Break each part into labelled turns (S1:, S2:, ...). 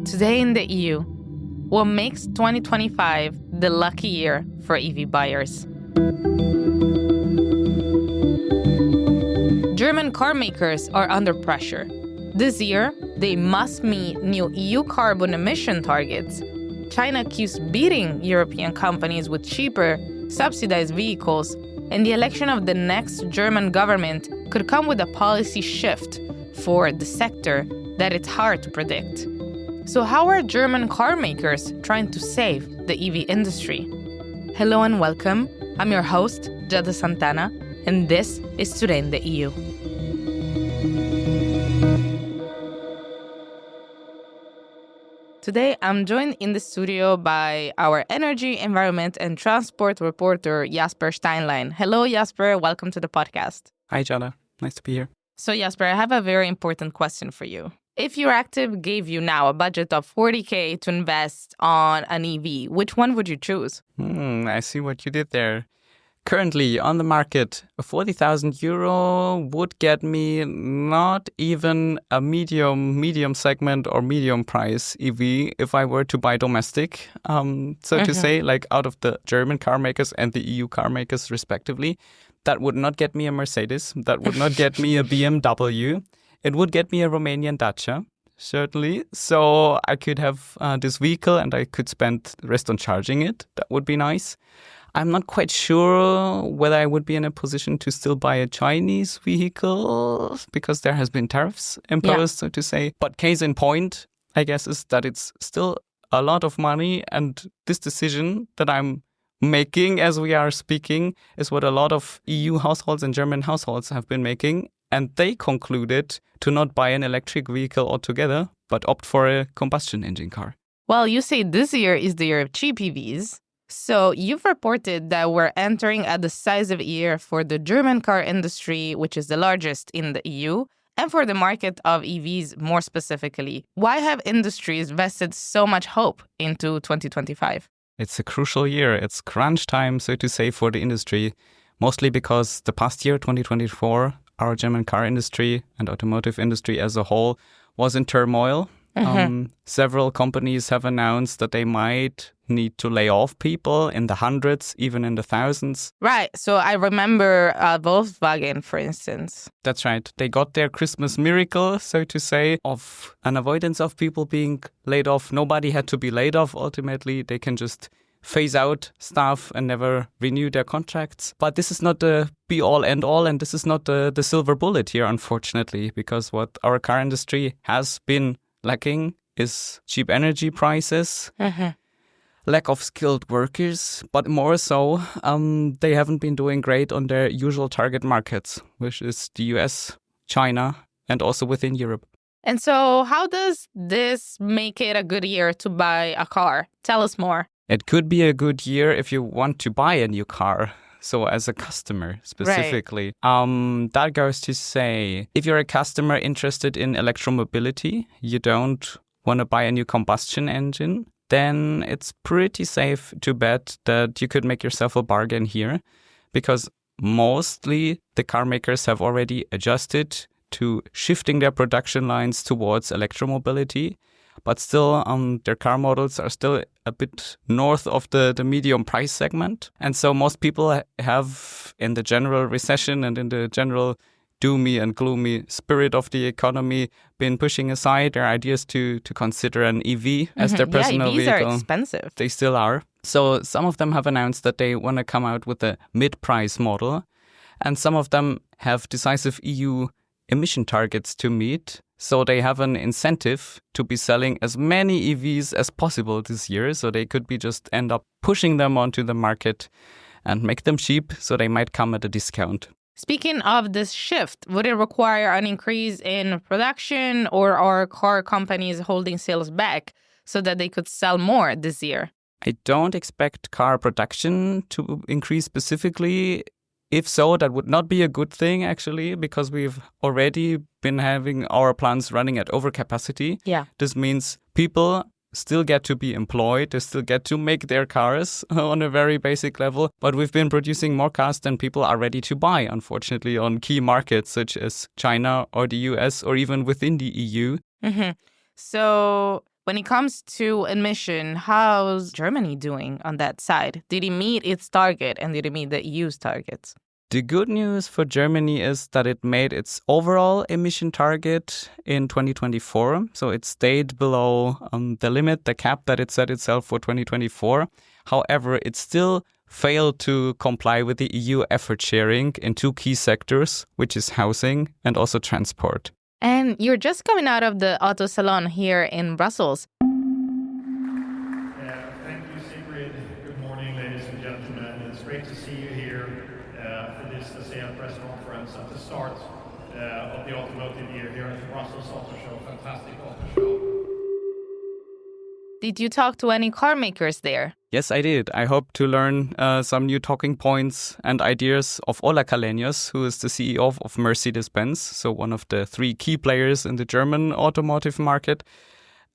S1: Today in the EU, what makes 2025 the lucky year for EV buyers? German car makers are under pressure. This year, they must meet new EU carbon emission targets. China keeps beating European companies with cheaper, subsidized vehicles, and the election of the next German government could come with a policy shift for the sector that it's hard to predict. So how are German car makers trying to save the EV industry? Hello and welcome. I'm your host, Giada Santana, and this is Today in the EU. Today, I'm joined in the studio by our energy, environment, and transport reporter, Jasper Steinlein. Hello, Jasper. Welcome to the podcast.
S2: Hi, Giada. Nice to be here.
S1: So, Jasper, I have a very important question for you. If your active gave you now a budget of 40K to invest on an EV, which one would you choose?
S2: I see what you did there. Currently on the market, a 40,000 euro would get me not even a medium segment or medium price EV if I were to buy domestic, to say, like out of the German car makers and the EU car makers respectively. That would not get me a Mercedes. That would not get me a BMW. It would get me a Romanian Dacia, certainly. So I could have this vehicle and I could spend the rest on charging it. That would be nice. I'm not quite sure whether I would be in a position to still buy a Chinese vehicle because there has been tariffs imposed, so to say. But case in point, I guess, is that it's still a lot of money. And this decision that I'm making as we are speaking is what a lot of EU households and German households have been making. And they concluded to not buy an electric vehicle altogether, but opt for a combustion engine car.
S1: Well, you say this year is the year of cheap EVs. So you've reported that we're entering a decisive year for the German car industry, which is the largest in the EU, and for the market of EVs more specifically. Why have industries vested so much hope into 2025?
S2: It's a crucial year. It's crunch time, so to say, for the industry, mostly because the past year, 2024, our German car industry and automotive industry as a whole was in turmoil. Several companies have announced that they might need to lay off people in the hundreds, even in the thousands.
S1: Right. So I remember Volkswagen, for instance.
S2: That's right. They got their Christmas miracle, so to say, of an avoidance of people being laid off. Nobody had to be laid off. Ultimately, they can just phase out staff and never renew their contracts. But this is not the be-all, end-all, and this is not the silver bullet here, unfortunately, because what our car industry has been lacking is cheap energy prices, lack of skilled workers, but more so, they haven't been doing great on their usual target markets, which is the US, China, and also within Europe.
S1: And so how does this make it a good year to buy a car? Tell us more.
S2: It could be a good year if you want to buy a new car. So as a customer specifically, that goes to say, if you're a customer interested in electromobility, you don't want to buy a new combustion engine, then it's pretty safe to bet that you could make yourself a bargain here because mostly the car makers have already adjusted to shifting their production lines towards electromobility. But still, their car models are still a bit north of the medium price segment. And so most people have, in the general recession and in the general doomy and gloomy spirit of the economy, been pushing aside their ideas to consider an EV as their personal vehicle.
S1: EVs are expensive.
S2: They still are. So some of them have announced that they want to come out with a mid-price model. And some of them have decisive EU emission targets to meet. So they have an incentive to be selling as many EVs as possible this year. So they could be just end up pushing them onto the market and make them cheap. So they might come at a discount.
S1: Speaking of this shift, would it require an increase in production or are car companies holding sales back so that they could sell more this year?
S2: I don't expect car production to increase specifically. If so, that would not be a good thing, actually, because we've already been having our plants running at overcapacity.
S1: Yeah.
S2: This means people still get to be employed. They still get to make their cars on a very basic level. But we've been producing more cars than people are ready to buy, unfortunately, on key markets such as China or the US or even within the EU.
S1: So When it comes to emission, how's Germany doing on that side? Did it meet its target and did it meet the EU's targets?
S2: The good news for Germany is that it made its overall emission target in 2024. So it stayed below the limit, the cap that it set itself for 2024. However, it still failed to comply with the EU effort sharing in two key sectors, which is housing and also transport.
S1: And you're just coming out of the Auto Salon here in Brussels.
S3: Thank you, Sigrid. Good morning, ladies and gentlemen. It's great to see you here for this ASEAN press conference at the start of the automotive year here at the Brussels Auto Show. Fantastic auto show.
S1: Did you talk to any car makers there?
S2: Yes, I did. I hope to learn some new talking points and ideas of Ola Kalenius, who is the CEO of Mercedes-Benz, so one of the three key players in the German automotive market.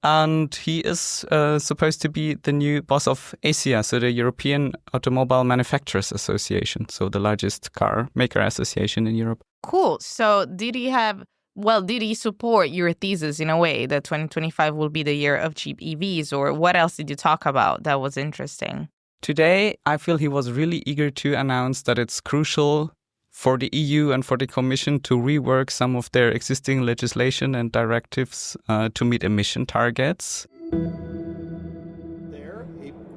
S2: And he is supposed to be the new boss of ACEA, so the European Automobile Manufacturers Association, so the largest car maker association in Europe.
S1: Cool. So did he support your thesis in a way that 2025 will be the year of cheap EVs, or what else did you talk about that was interesting?
S2: Today, I feel he was really eager to announce that it's crucial for the EU and for the Commission to rework some of their existing legislation and directives to meet emission targets.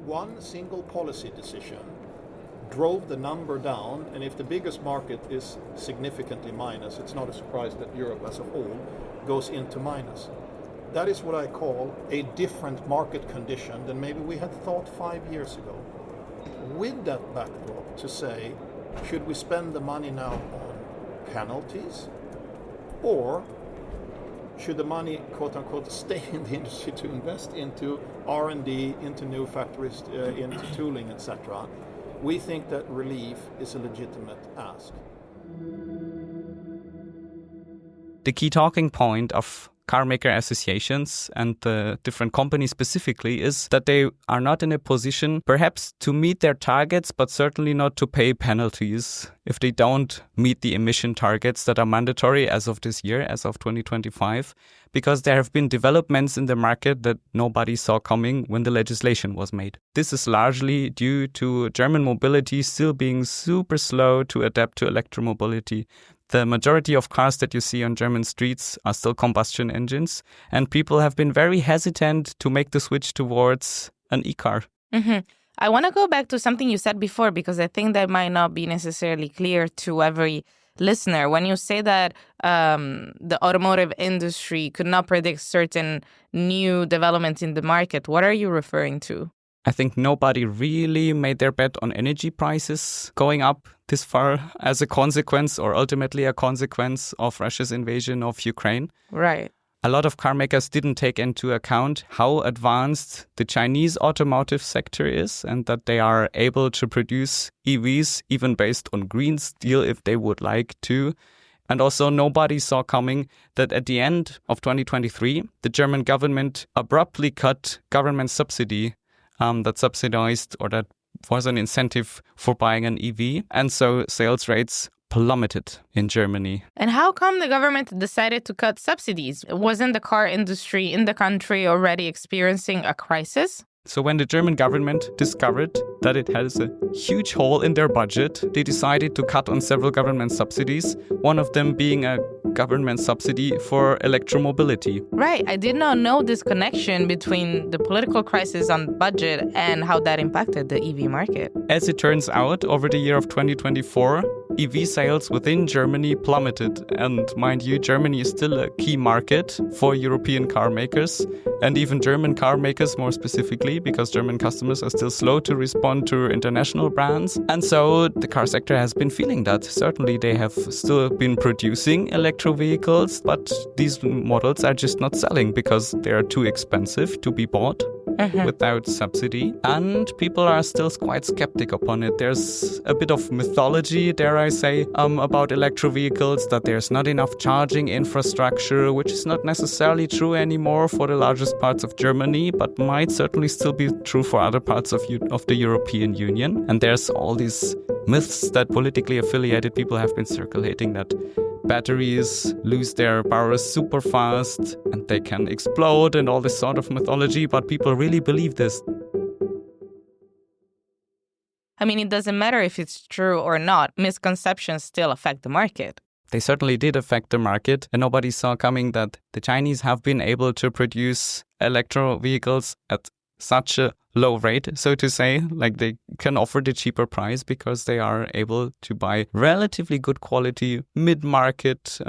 S4: One single policy decision drove the number down, and if the biggest market is significantly minus, it's not a surprise that Europe as a whole goes into minus. That is what I call a different market condition than maybe we had thought 5 years ago. With that backdrop to say, should we spend the money now on penalties, or should the money, quote-unquote, stay in the industry to invest into R&D, into new factories, into tooling, etc.? We think that relief is a legitimate ask.
S2: The key talking point of car maker associations and the different companies specifically is that they are not in a position perhaps to meet their targets, but certainly not to pay penalties if they don't meet the emission targets that are mandatory as of this year, as of 2025, because there have been developments in the market that nobody saw coming when the legislation was made. This is largely due to German mobility still being super slow to adapt to electromobility. The majority of cars that you see on German streets are still combustion engines, and people have been very hesitant to make the switch towards an e-car.
S1: Mm-hmm. I want to go back to something you said before, because I think that might not be necessarily clear to every listener. When you say that the automotive industry could not predict certain new developments in the market, what are you referring to?
S2: I think nobody really made their bet on energy prices going up this far as a consequence, or ultimately a consequence, of Russia's invasion of Ukraine.
S1: Right.
S2: A lot of car makers didn't take into account how advanced the Chinese automotive sector is, and that they are able to produce EVs even based on green steel if they would like to. And also nobody saw coming that at the end of 2023, the German government abruptly cut government subsidy that subsidized, or that was an incentive for buying an EV. And so sales rates plummeted in Germany.
S1: And how come the government decided to cut subsidies? Wasn't the car industry in the country already experiencing a crisis?
S2: So when the German government discovered that it has a huge hole in their budget, they decided to cut on several government subsidies, one of them being a government subsidy for electromobility.
S1: Right. I did not know this connection between the political crisis on budget and how that impacted the EV market.
S2: As it turns out, over the year of 2024, EV sales within Germany plummeted. And mind you, Germany is still a key market for European car makers, and even German car makers more specifically, because German customers are still slow to respond to international brands. And so the car sector has been feeling that. Certainly they have still been producing electro vehicles, but these models are just not selling because they are too expensive to be bought without subsidy. And people are still quite skeptic upon it. There's a bit of mythology, dare I say, about electro vehicles, that there's not enough charging infrastructure, which is not necessarily true anymore for the largest parts of Germany, but might certainly still be true for other parts of the European Union. And there's all these myths that politically affiliated people have been circulating, that batteries lose their power super fast and they can explode and all this sort of mythology, but people really believe this.
S1: I mean, it doesn't matter if it's true or not. Misconceptions still affect the market.
S2: They certainly did affect the market, and nobody saw coming that the Chinese have been able to produce electro vehicles at such a low rate, so to say. Like, they can offer the cheaper price because they are able to buy relatively good quality mid-market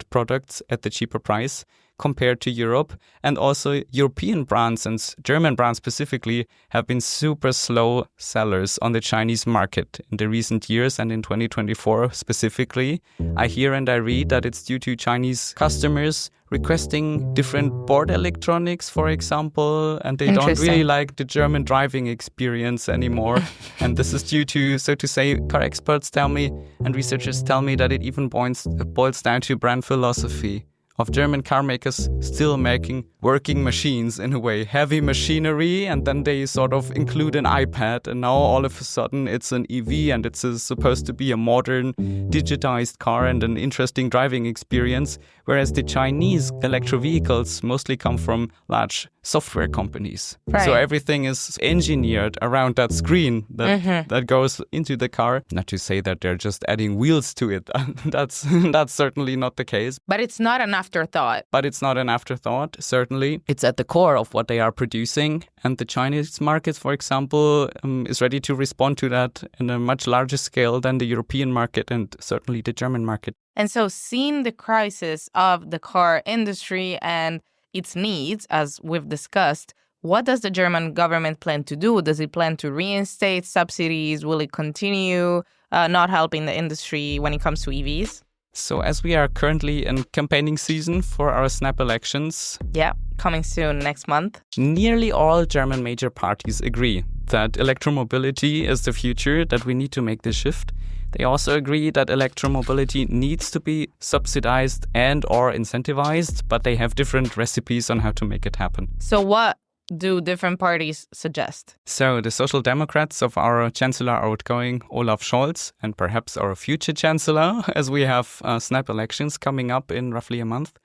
S2: products at the cheaper price compared to Europe. And also European brands and German brands specifically have been super slow sellers on the Chinese market in the recent years, and in 2024 specifically. I hear and I read that it's due to Chinese customers requesting different board electronics, for example, and they don't really like the German driving experience anymore. And this is due to, so to say, car experts tell me and researchers tell me that it even boils down to brand philosophy of German car makers still making working machines in a way, heavy machinery, and then they sort of include an iPad, and now all of a sudden it's an EV and it's supposed to be a modern digitized car and an interesting driving experience, whereas the Chinese electro vehicles mostly come from large software companies.
S1: Right.
S2: So everything is engineered around that screen that goes into the car. Not to say that they're just adding wheels to it. That's certainly not the case.
S1: But it's not an afterthought.
S2: But it's not an afterthought, certainly. It's at the core of what they are producing. And the Chinese market, for example, is ready to respond to that in a much larger scale than the European market and certainly the German market.
S1: And so seeing the crisis of the car industry and its needs, as we've discussed, what does the German government plan to do? Does it plan to reinstate subsidies? Will it continue not helping the industry when it comes to EVs?
S2: So as we are currently in campaigning season for our snap elections,
S1: yeah, coming soon next month,
S2: nearly all German major parties agree that electromobility is the future, that we need to make this shift. They also agree that electromobility needs to be subsidized and or incentivized, but they have different recipes on how to make it happen.
S1: So what do different parties suggest?
S2: So the Social Democrats of our Chancellor outgoing Olaf Scholz, and perhaps our future Chancellor, as we have snap elections coming up in roughly a month,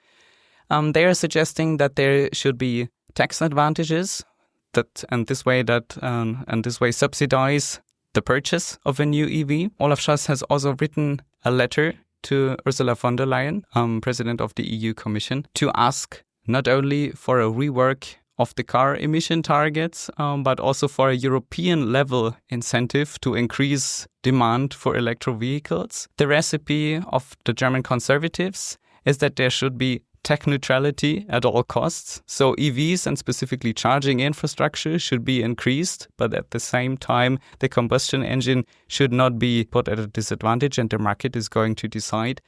S2: they are suggesting that there should be tax advantages and this way subsidize the purchase of a new EV. Olaf Scholz has also written a letter to Ursula von der Leyen, President of the EU Commission, to ask not only for a rework of the car emission targets, but also for a European level incentive to increase demand for electro vehicles. The recipe of the German conservatives is that there should be tech neutrality at all costs. So EVs and specifically charging infrastructure should be increased, but at the same time, the combustion engine should not be put at a disadvantage, and the market is going to decide.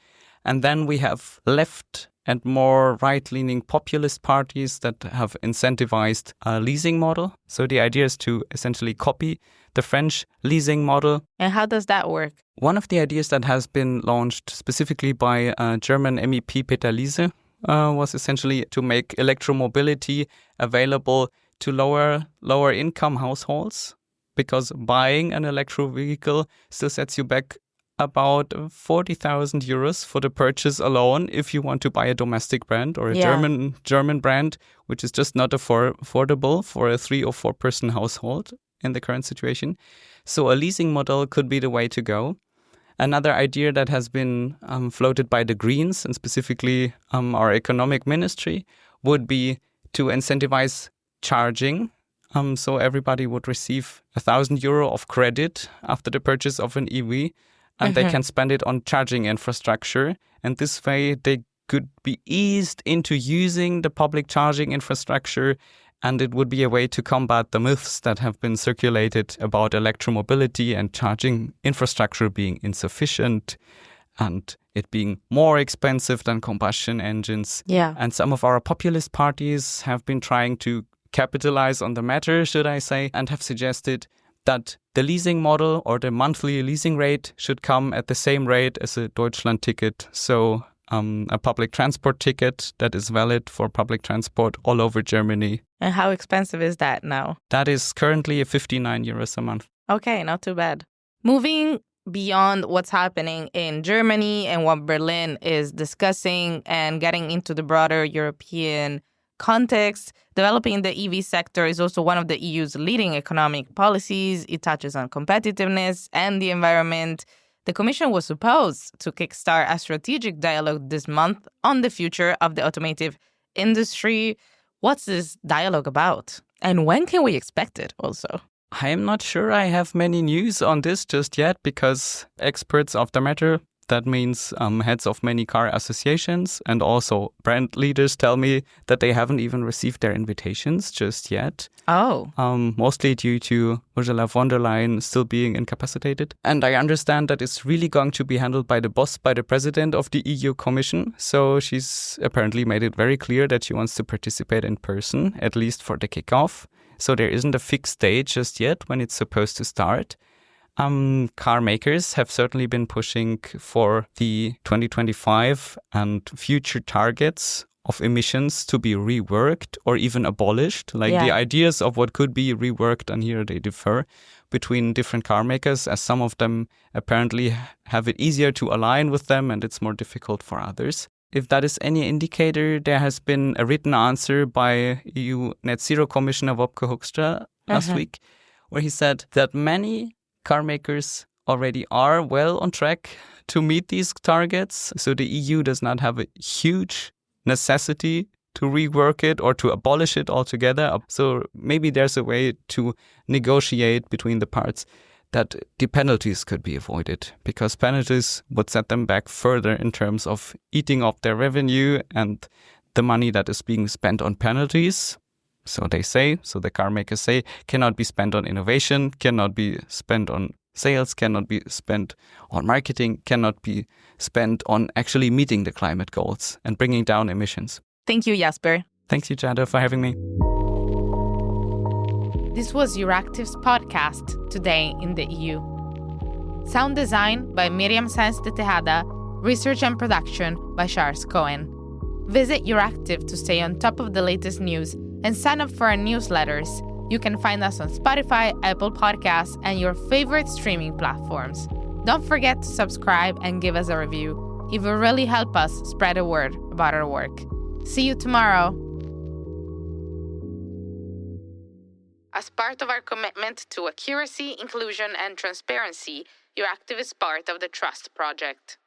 S2: And then we have left and more right-leaning populist parties that have incentivized a leasing model. So the idea is to essentially copy the French leasing model.
S1: And how does that work?
S2: One of the ideas that has been launched specifically by German MEP Peter Liese was essentially to make electromobility available to lower income households, because buying an electro vehicle still sets you back about 40,000 euros for the purchase alone if you want to buy a domestic brand or a German brand, which is just not affordable for a 3 or 4 person household in the current situation. So a leasing model could be the way to go. Another idea that has been floated by the Greens, and specifically our economic ministry, would be to incentivize charging. So everybody would receive €1,000 of credit after the purchase of an EV, and they can spend it on charging infrastructure. And this way they could be eased into using the public charging infrastructure, and it would be a way to combat the myths that have been circulated about electromobility and charging infrastructure being insufficient and it being more expensive than combustion engines.
S1: Yeah.
S2: And some of our populist parties have been trying to capitalize on the matter, should I say, and have suggested that the leasing model or the monthly leasing rate should come at the same rate as a Deutschland ticket. So a public transport ticket that is valid for public transport all over Germany.
S1: And how expensive is that now?
S2: That is currently €59 a month.
S1: Okay, not too bad. Moving beyond what's happening in Germany and what Berlin is discussing and getting into the broader European context, developing the EV sector is also one of the EU's leading economic policies. It touches on competitiveness and the environment. The Commission was supposed to kickstart a strategic dialogue this month on the future of the automotive industry. What's this dialogue about? And when can we expect it also?
S2: I am not sure I have many news on this just yet because experts of the matter, that means heads of many car associations and also brand leaders tell me that they haven't even received their invitations just yet.
S1: Oh.
S2: Mostly due to Ursula von der Leyen still being incapacitated. And I understand that it's really going to be handled by the boss, by the president of the EU Commission. So she's apparently made it very clear that she wants to participate in person, at least for the kickoff. So there isn't a fixed date just yet when it's supposed to start. Car makers have certainly been pushing for the 2025 and future targets of emissions to be reworked or even abolished. The ideas of what could be reworked, and here they differ between different car makers, as some of them apparently have it easier to align with them and it's more difficult for others. If that is any indicator, there has been a written answer by EU Net Zero Commissioner Wopke Hoekstra last week, where he said that many car makers already are well on track to meet these targets. So the EU does not have a huge necessity to rework it or to abolish it altogether. So maybe there's a way to negotiate between the parts that the penalties could be avoided, because penalties would set them back further in terms of eating up their revenue and the money that is being spent on penalties. So the car makers say, cannot be spent on innovation, cannot be spent on sales, cannot be spent on marketing, cannot be spent on actually meeting the climate goals and bringing down emissions.
S1: Thank you, Jasper.
S2: Thanks you, Giada, for having me.
S1: This was Euractiv's podcast, Today in the EU. Sound design by Miriam Sáenz de Tejada, research and production by Charles Cohen. Visit Euractiv to stay on top of the latest news and sign up for our newsletters. You can find us on Spotify, Apple Podcasts, and your favorite streaming platforms. Don't forget to subscribe and give us a review. It will really help us spread the word about our work. See you tomorrow. As part of our commitment to accuracy, inclusion, and transparency, Euractiv is part of the Trust Project.